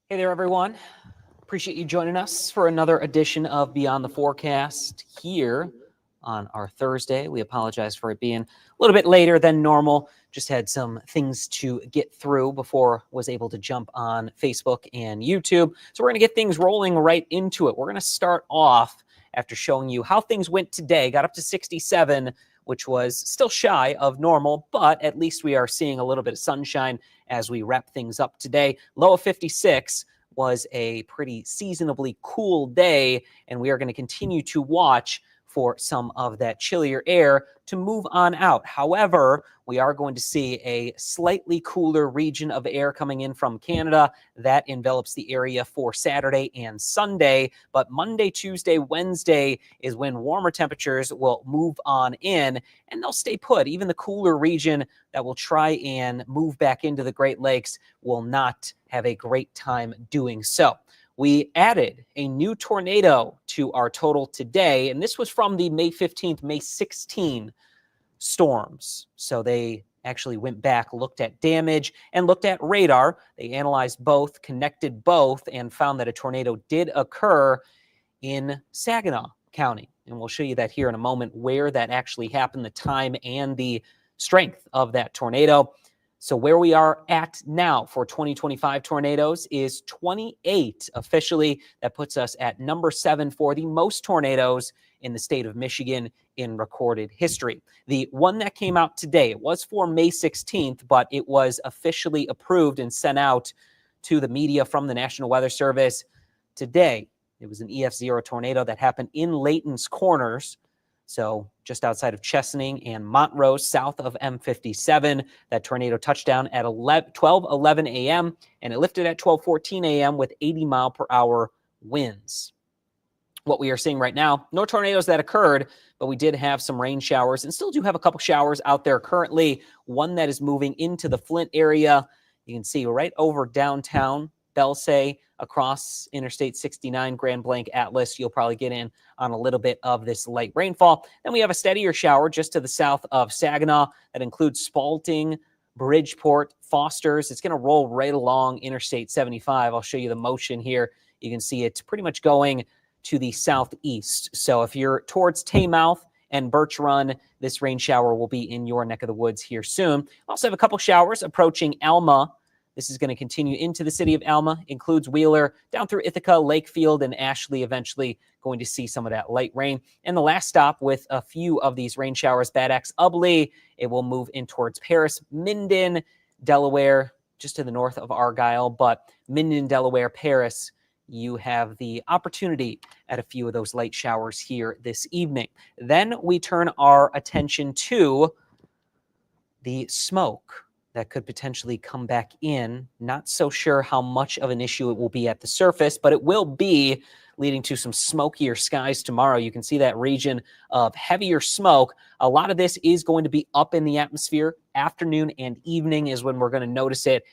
Hey there, everyone. Appreciate you joining us for another edition of Beyond the Forecast here on our Thursday. We apologize for it being a little bit later than normal. Just had some things to get through before was able to jump on Facebook and YouTube. So we're going to get things rolling right into it. We're going to start off after showing you how things went today. Got up to 67, which was still shy of normal, but at least we are seeing a little bit of sunshine as we wrap things up today. Low of 56 was a pretty seasonably cool day, and we are going to continue to watch for some of that chillier air to move on out. However, we are going to see a slightly cooler region of air coming in from Canada that envelops the area for Saturday and Sunday. But Monday, Tuesday, Wednesday is when warmer temperatures will move on in, and they'll stay put. Even the cooler region that will try and move back into the Great Lakes will not have a great time doing so. We added a new tornado to our total today, and this was from the May 15th, May 16 storms. So they actually went back, looked at damage, and looked at radar. They analyzed both, connected both, and found that a tornado did occur in Saginaw County. And we'll show you that here in a moment, where that actually happened, the time and the strength of that tornado. So where we are at now for 2025 tornadoes is 28 officially. That puts us at number 7 for the most tornadoes in the state of Michigan in recorded history. The one that came out today, it was for May 16th, but it was officially approved and sent out to the media from the National Weather Service today. It was an EF0 tornado that happened in Layton's Corners. So just outside of Chesaning and Montrose, south of M57, that tornado touched down at 12:11 a.m. and it lifted at 12:14 a.m. with 80-mile-per-hour winds. What we are seeing right now, no tornadoes that occurred, but we did have some rain showers and still do have a couple showers out there currently. One that is moving into the Flint area. You can see right over downtown Belsay, across Interstate 69, Grand Blanc, Atlas. You'll probably get in on a little bit of this light rainfall. Then we have a steadier shower just to the south of Saginaw that includes Spalding, Bridgeport, Foster's. It's going to roll right along Interstate 75. I'll show you the motion here. You can see it's pretty much going to the southeast. So if you're towards Taymouth and Birch Run, this rain shower will be in your neck of the woods here soon. Also have a couple showers approaching Alma. This is going to continue into the city of Alma, includes Wheeler, down through Ithaca, Lakefield, and Ashley, eventually going to see some of that light rain. And the last stop with a few of these rain showers, Bad Axe, Ubly. It will move in towards Paris, Minden, Delaware, just to the north of Argyle. But Minden, Delaware, Paris, you have the opportunity at a few of those light showers here this evening. Then we turn our attention to the smoke that could potentially come back in. Not so sure how much of an issue it will be at the surface, but it will be leading to some smokier skies tomorrow. You can see that region of heavier smoke. A lot of this is going to be up in the atmosphere. Afternoon and evening is when we're going to notice it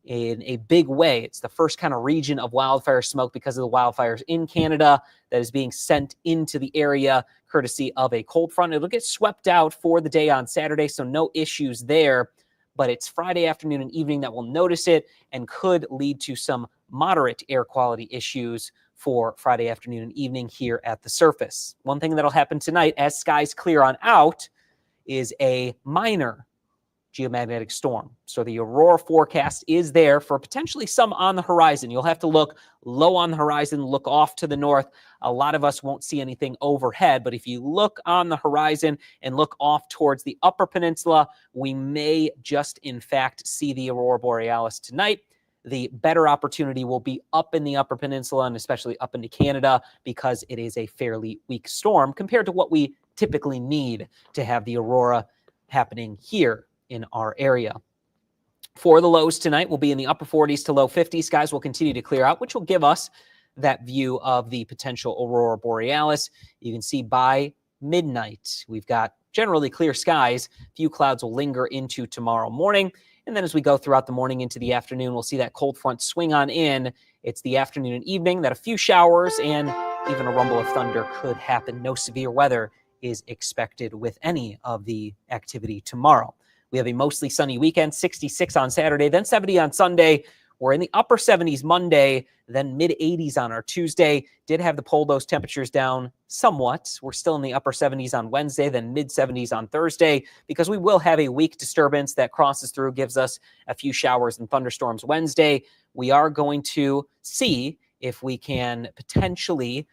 in a big way. It's the first kind of region of wildfire smoke because of the wildfires in Canada that is being sent into the area courtesy of a cold front. It'll get swept out for the day on Saturday, so no issues there. But it's Friday afternoon and evening that will notice it and could lead to some moderate air quality issues for Friday afternoon and evening here at the surface. One thing that'll happen tonight as skies clear on out is a minor geomagnetic storm. So the aurora forecast is there for potentially some on the horizon. You'll have to look low on the horizon, look off to the north. A lot of us won't see anything overhead, but if you look on the horizon and look off towards the upper peninsula, we may just in fact see the aurora borealis tonight. The better opportunity will be up in the upper peninsula and especially up into Canada because it is a fairly weak storm compared to what we typically need to have the aurora happening here in our area. For the lows tonight, we'll be in the upper 40s to low 50s. Skies will continue to clear out, which will give us that view of the potential aurora borealis. You can see by midnight, we've got generally clear skies. Few clouds will linger into tomorrow morning. And then as we go throughout the morning into the afternoon, we'll see that cold front swing on in. It's the afternoon and evening that a few showers and even a rumble of thunder could happen. No severe weather is expected with any of the activity tomorrow. We have a mostly sunny weekend, 66 on Saturday, then 70 on Sunday, We're in the upper 70s Monday, then mid 80s on our Tuesday. Did have to pull those temperatures down somewhat. We're still in the upper 70s on Wednesday, then mid 70s on Thursday, because we will have a weak disturbance that crosses through, gives us a few showers and thunderstorms Wednesday. We are going to see if we can potentially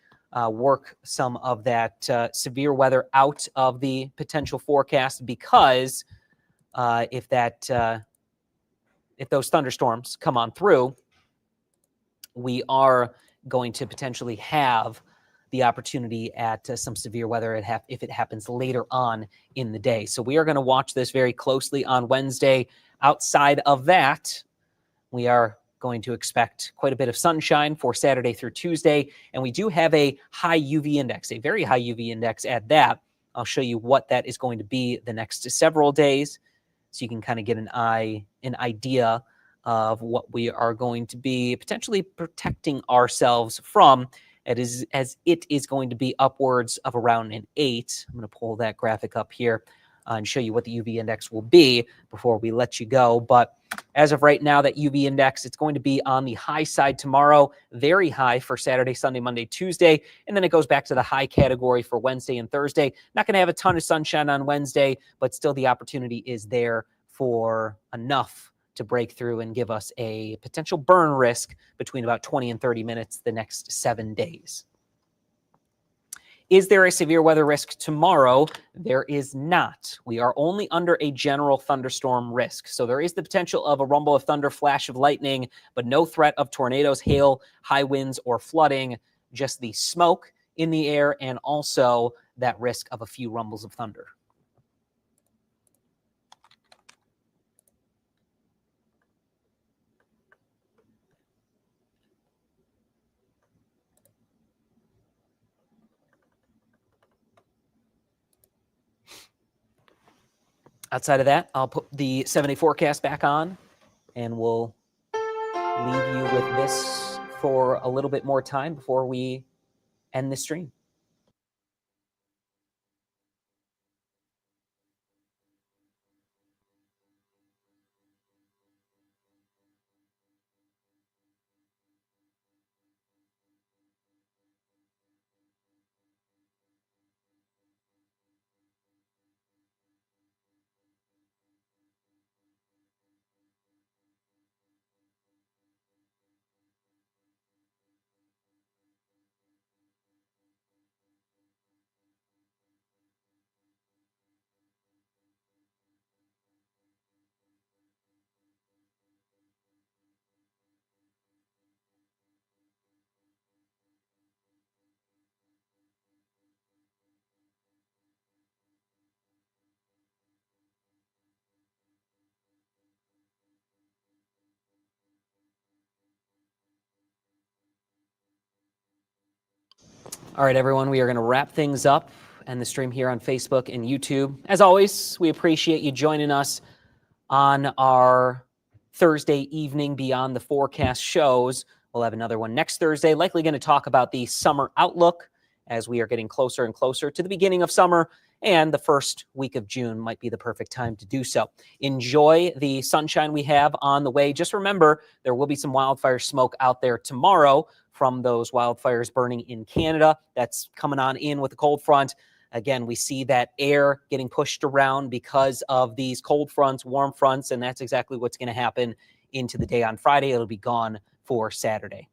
work some of that severe weather out of the potential forecast, because if those thunderstorms come on through, we are going to potentially have the opportunity at some severe weather if it happens later on in the day. So we are going to watch this very closely on Wednesday. Outside of that, we are going to expect quite a bit of sunshine for Saturday through Tuesday. And we do have a high UV index, a very high UV index at that. I'll show you what that is going to be the next several days, so you can kind of get an idea of what we are going to be potentially protecting ourselves from. As it is going to be upwards of around an 8. I'm going to pull that graphic up here and show you what the UV index will be before we let you go. But as of right now, that UV index, it's going to be on the high side tomorrow, very high for Saturday, Sunday, Monday, Tuesday, and then it goes back to the high category for Wednesday and Thursday. Not going to have a ton of sunshine on Wednesday, but still the opportunity is there for enough to break through and give us a potential burn risk between about 20 and 30 minutes the next 7 days. Is there a severe weather risk tomorrow? There is not. We are only under a general thunderstorm risk. So there is the potential of a rumble of thunder, flash of lightning, but no threat of tornadoes, hail, high winds, or flooding, just the smoke in the air and also that risk of a few rumbles of thunder. Outside of that, I'll put the 7-day forecast back on, and we'll leave you with this for a little bit more time before we end the stream. All right, everyone, we are going to wrap things up and the stream here on Facebook and YouTube. As always, we appreciate you joining us on our Thursday evening Beyond the Forecast shows. We'll have another one next Thursday, likely going to talk about the summer outlook as we are getting closer and closer to the beginning of summer, and the first week of June might be the perfect time to do so. Enjoy the sunshine we have on the way. Just remember, there will be some wildfire smoke out there tomorrow from those wildfires burning in Canada. That's coming on in with the cold front. Again, we see that air getting pushed around because of these cold fronts, warm fronts, and that's exactly what's going to happen into the day on Friday. It'll be gone for Saturday.